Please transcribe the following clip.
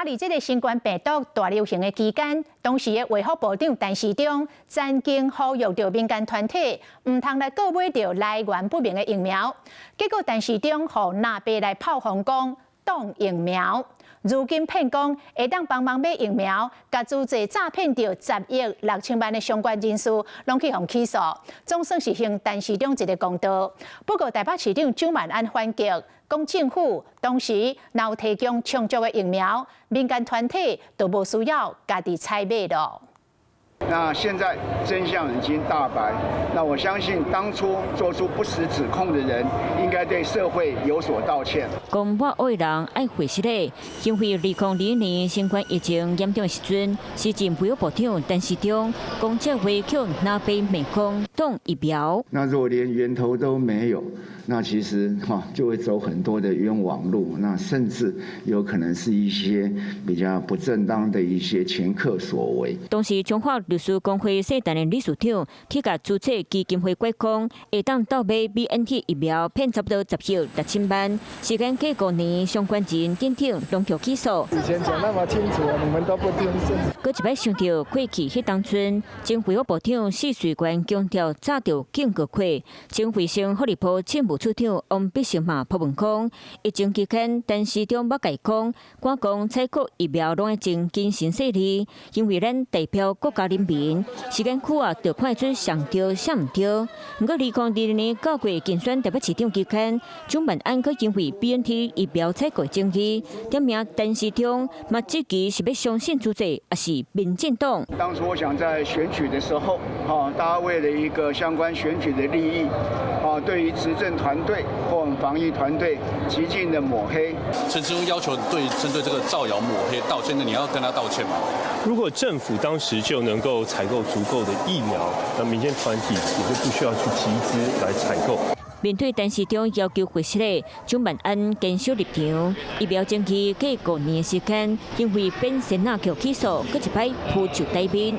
伫这个新冠病毒大流行的期间，当时的卫福部长陈时中曾经呼吁着民间团体唔通来购买着来源不明的疫苗，结果陈时中互纳白来炮轰讲挡疫苗。如今骗讲会当帮忙买疫苗，甲组织诈骗着10亿6千万的相关人士，拢去互起诉，总算是向陈时中一个公道。不过台北市长蒋万安反击，讲政府当时若有提供充足的疫苗，民间团体就无需要家己采买了。那现在真相已经大白，那我相信当初做出不实指控的人，应该对社会有所道歉。讲我为人爱回实嘞，因为2020年新冠疫情严重的时阵，时任卫生部长陈时中讲这话叫拿杯美工挡疫苗。那如果连源头都没有，那其实就会走很多的冤枉路，那甚至有可能是一些比较不正当的一些前科所为。当时中华律师公会社担任理事长去甲注册基金会规讲，会当倒买 BNT 疫苗骗差不多10亿6千万，时间过5年，相关人等等拢去起诉。以前讲那么清楚，你们都不听信。搁一摆想到过去迄当阵，前卫生部长试水官强调早着警告过，前卫生福利部政务处长王必胜嘛破问讲，疫情期间陈时中捌甲讲，我讲采购疫苗拢要经谨慎细腻，因为咱代表国家人民，时间久啊，就看出上对啥唔对。不过2020年9月竞选台北市长期间，蒋万安佮因为 BNT 疫苗采购争议，点名陈时中嘛质疑是要相信主席，还是民进党？当初我想在选举的时候，大家为了一个相关选举的利益，对于执政团队或我们防疫团队极尽的抹黑。陈时中要求针对这个造谣抹黑道歉，那你要跟他道歉吗？如果政府当时就能够采购足够的疫苗，那民间团体也就不需要去集资来采购。面对陈时中要求回实的，蒋万安坚守立场，疫苗争议过5年的时间，因为变senat局起诉，搁一摆扑就台面。